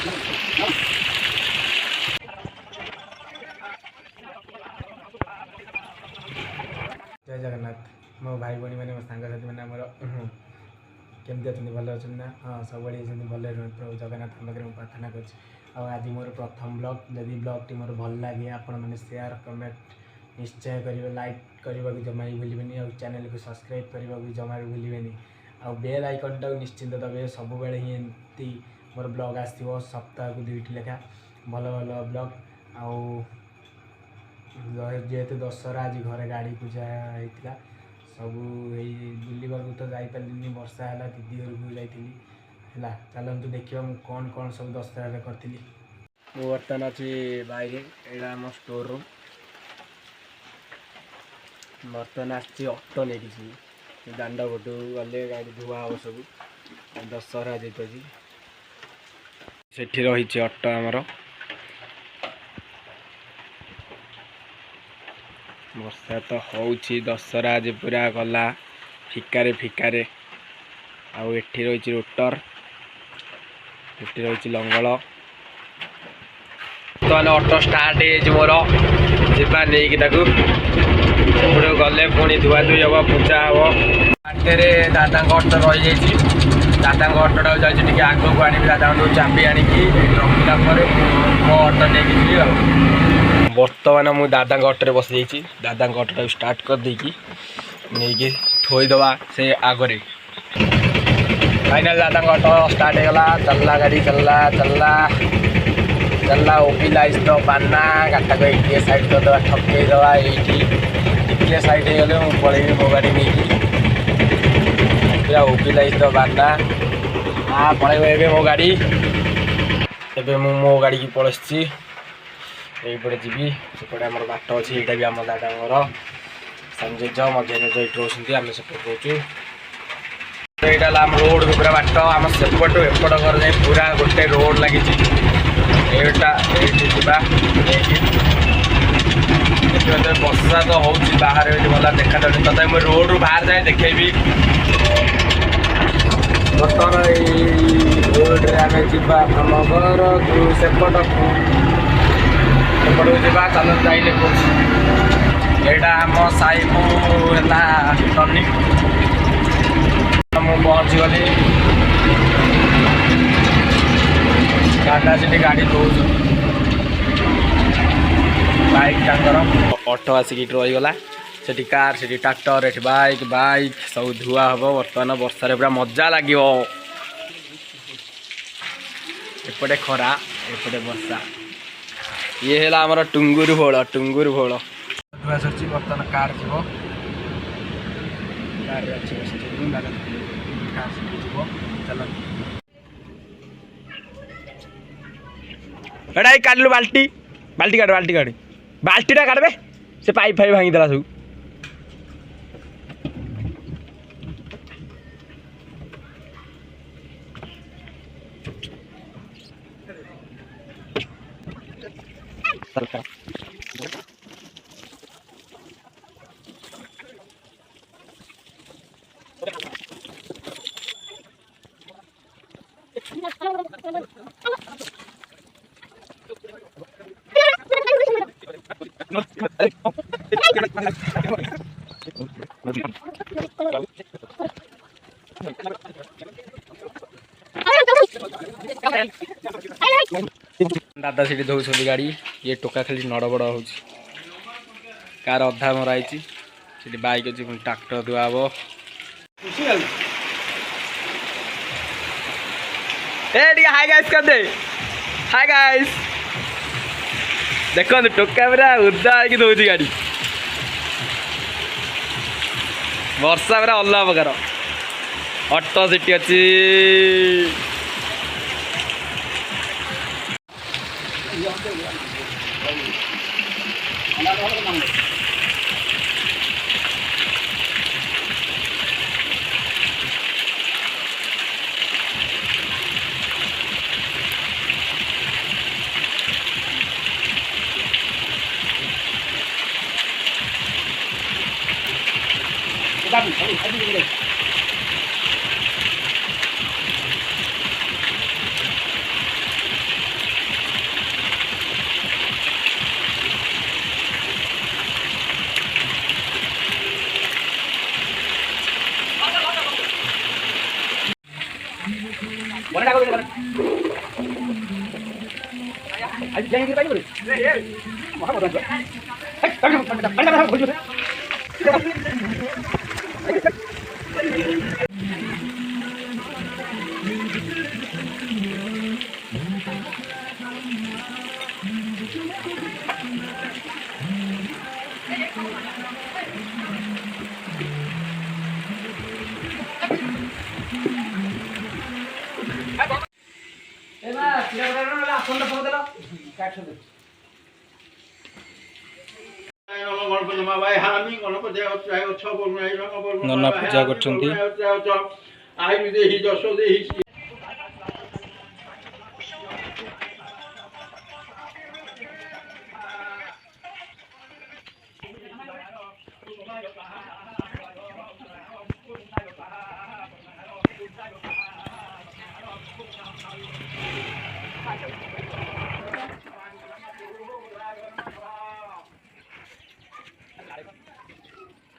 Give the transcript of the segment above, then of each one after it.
जय जगन्नाथ मो भाई भाई मैंने मो सांगसाथी मैंने आमर केमती अच्छे भल अच्छा ना हाँ सब भल प्रभु जगन्नाथ पाखे मुझे प्रार्थना कर मोर प्रथम ब्लॉग जदि ब्लॉग टी मोर भल लगे आपण मैंने शेयर कमेंट निश्चय करेंगे लाइक करने को जमा भी भूलें और चैनल को सब्सक्राइब करने को जमा भी भूलें आ बेल आइकन टाक निश्चिंत दबे सब बेले ही एमती मोर ब्लॉग आसो सप्ताह को 2टी लेखा भल भल ब्लॉग आउ जेहेतु दशहरा आज घरे गाड़ी पूजा होता सब बुलवा तो जापारे वर्षा है दीदी घर को जाइली है चलतु देखा मुझे कौन कौन सब दशहरा करी बर्तमान अच्छी बाहर यहाँ आम स्टोर रूम बर्तमान आसी ऑटो नहीं दांड पटू गले गाड़ी धुआ हम सब दशहरा जेत से रही ऑटो आमर वर्षा तो हूँ दशहरा आज पूरा गला फिकारे फिकारे आउ एठी रही रोटर एठी रही लंगल तो ऑटो स्टार्ट हो मोर जीवा नहीं गले पुणी धुआ धुई हम पूजा हम बाटे दादा ऑटो रही जाइए दादा ऑटोटा जाइए आग को आनी दादा चाबी आणिकी रखला मो ऑटो नहीं बर्तमान मु दादा ऑटो बस जाइए दादा ऑटोटा स्टार्ट कर देकी नहीं थोईदवा से आगरे फाइनल दादा ऑटो स्टार्ट होगा चलला गाड़ी चलला चलला चलला ओपी लाइस तो बाना गाटा को ये साइड कर दवा ठपके दवा ये साइड हो गले पलैबी मो गाड़ी नहीं पूरा ओपी लाइस तो बाना हाँ पलैब ए मो गाड़ी एवं मो गाड़ी की पलि यहीपटे जी सेपटे आम बाट अच्छी यहाँ भी आम दादा संजय मध्य ये रोचे आम सेपट रोचु यहाँ आम रोड को पूरा बाट आम सेपट एपट घर जाए पूरा गोटे रोड लगी वर्षा तो हूँ बाहर गला देखा तथा मुझे रोड रू बाहर जाए देखेबी बर्तमान रोड आम जा आम घर सेपट सेपट जा चल जाइले यहाँ आम साई को टर्निंग मुझे पहुँची गली दादा से गाड़ी दौर बाइक टांगर ऑटो आसिक रहीगला से कार से ट्रैक्टर ये बाइक बाइक सब धुआ हम बर्तमान वर्षा पूरा मजा लगे एपटे खरा एपटे वर्षा ये है आमर टुंगुर भोल धुआ सर बर्तमान कार जीव चल एटा काटलु बाल्टी बाल्टी काट बाल्टीटा काटबे से पाइप फाइप भांगीदेला सब दादा सीटी धोच गाड़ी ये टोका खाली नड़बड़ हो कार अधा मराई बाइक अच्छी ट्रैक्टर धुआ हम हाय गाइस कर दे हाय गाइस देखो टोका पूरा उदा है धोची गाड़ी वर्षा पूरा अलग प्रकार ऑटो सीटी अच्छी Ayo jangan kita ini. Mahal banget. ନନା ପୂଜା କରୁଛନ୍ତି।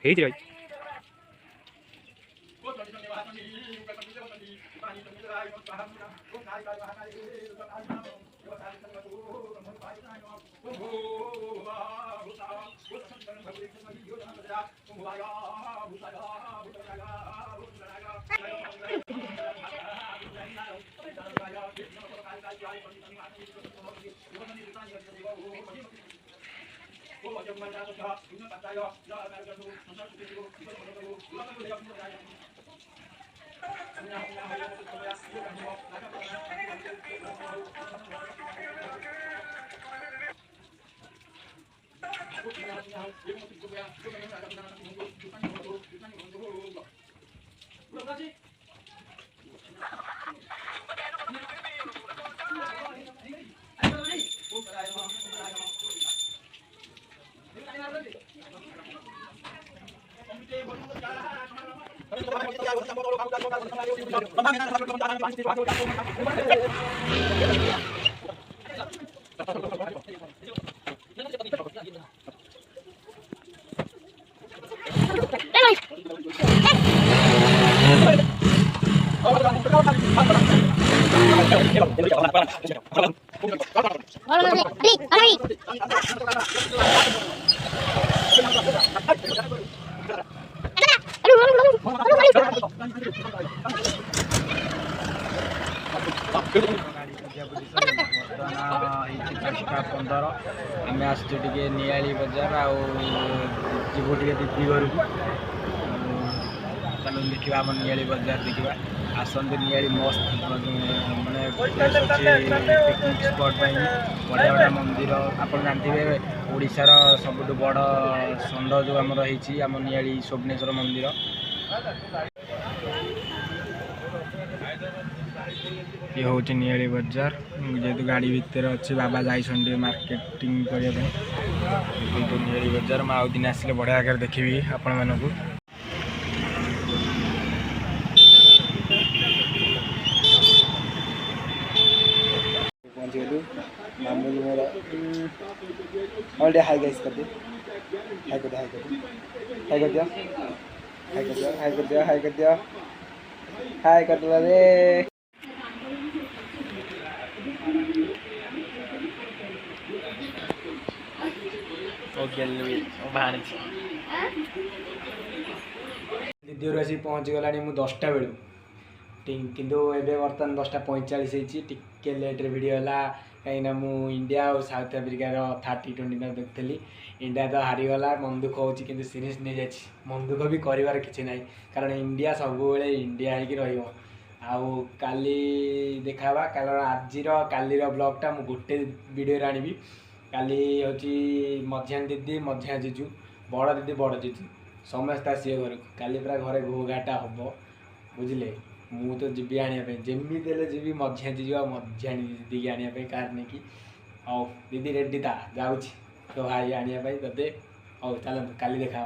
ହେଇଛି ଭାଇ आम आसचु टे नियाली बजार आबू टे दीदी घर को चलो देखा आम नियाली बजार देखा आसते नियाली मस्त मानने पिकनिक स्पॉट बढ़िया बढ़िया मंदिर आप जानते ओडार सबुठ बड़ षंड जो आम आम नियाली स्वप्नेश्वर मंदिर ये हूँ नियाली बजार जेहेतु गाड़ी भितर अच्छे बाबा जाइए मार्केटिंग करने नियाली बजार मैं आउ दिन आसिले बढ़िया आगे देखी आपण मानक पहुँचगलु मामू मोर हाई गाइस कर दे हाई कर दिया हाई कर दिया हाई कर दिया हाई कर दिया हाई कर दिया हाई कर दिया रे दीदी आसी पहुँच गला मुझे 10टा बेलू किंतु एबे बर्तमान 10:45 टिके लेट्रे वीडियो है कहीं मु इंडिया और साउथ आफ्रिकार 30-20 मैच देखी इंडिया तो हारीगला मन दुख हो सीरीज नहीं जाए मन दुख भी कर किसी ना कारण इंडिया सब इंडिया हो आउ काली देखा कारण आज कालीर ब्लॉगटा मु गोटे वीडियो आनी काली हूँ मझिया दीदी मझिया जीजू बड़ दीदी बड़ जीजू समस्त आसिए घर को काली पूरा घरे घोघाटा हम बुझे मु तो जी आने जमी जी मझिया जीजू आ मझिया दीदी आने कार नहीं कि हाँ दीदी रेडी था जाऊँ तो भाई आने ते हाँ चल काली देखा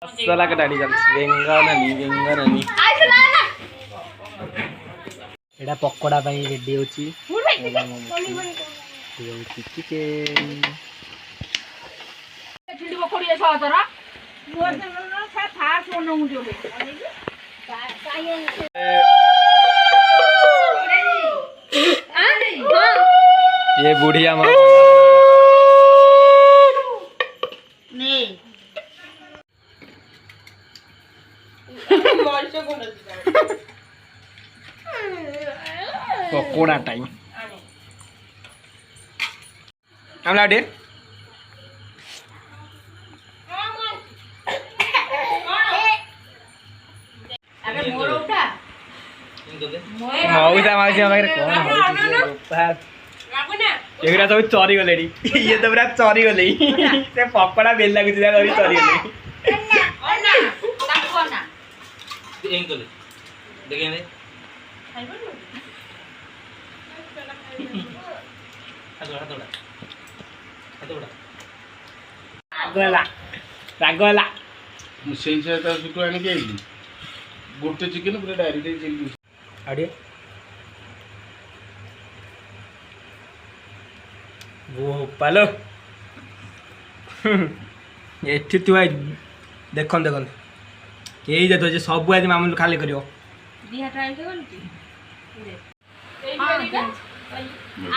मसला कटाड़ी चलती बेंगनानी एटा पकोड़ा रेडी होची चिकेन ये बूढ़ी हमारा पकोड़ा टाइम आमला डे मौसा माउसी हम कौन एगुरा सब चरी गले ये तो पूरा चरी गले से पकोड़ा बेल लगुच चरी गले रागला ସେଇ ସହିତ ସେଠୁ ଆଣିକି ଆଇଲି ଗୋଟେ ଚିକେନ ପୁରା ଡାଇରେକ୍ଟ ଚିଲି ଆଡେ ଗୋପାଲ ଏଠି ତୁ ଦେଖନ୍ତୁ ଦେଖନ୍ତୁ କେହି ଦେଖୁଛି ସବୁ ଆଜି ମାମୁଲ ଖାଲି କରିବ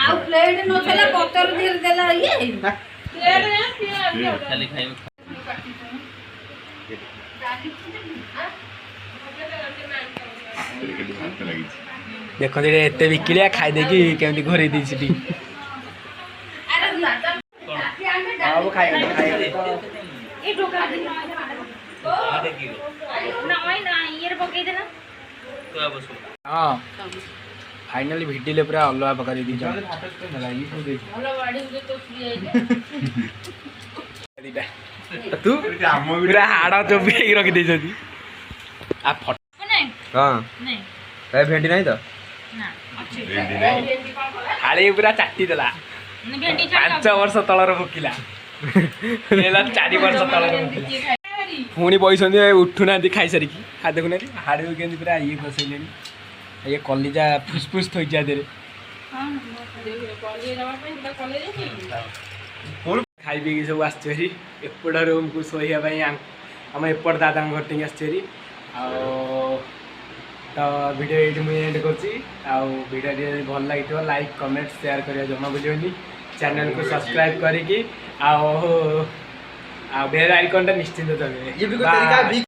ଆଉ ପ୍ଲେଟ ନଥିଲା ପତର ଧୀରେ ଦେଲା ଇଏ ଖାଲି ଖାଇବ ଦେଖନ୍ତୁ ଏତେ ବିକିଳିଆ ଖାଇଦେଇକି କେମିତି ଘୋରେଇ ଦେଇଛି ଟି ହଁ फाइनली भिडिले पूरा अलगा प्रकार तू पूरा हाड़ चोबी रखी दे भेंडी नहीं तो थाली पूरा चाटी देला 5 वर्ष तलर भुकिला 4 वर्ष तलर भुकिला पुणी बैस उठुना खाई सारिकी हाथ देखुना हाड़ी के पूरा ये बसैले ये कलिजा फुसफुस थोई दे खाई पी सब आसरी एपट रूम को शोवाई आम एपट दादा घर टे आसरी तो वीडियो ये मुझे एंड कर भल लगी लाइक कमेंट शेयर करिया जमा बुझेनि चैनल को सब्सक्राइब करिकी बेल आइकन टा निश्चिंत दबाइए।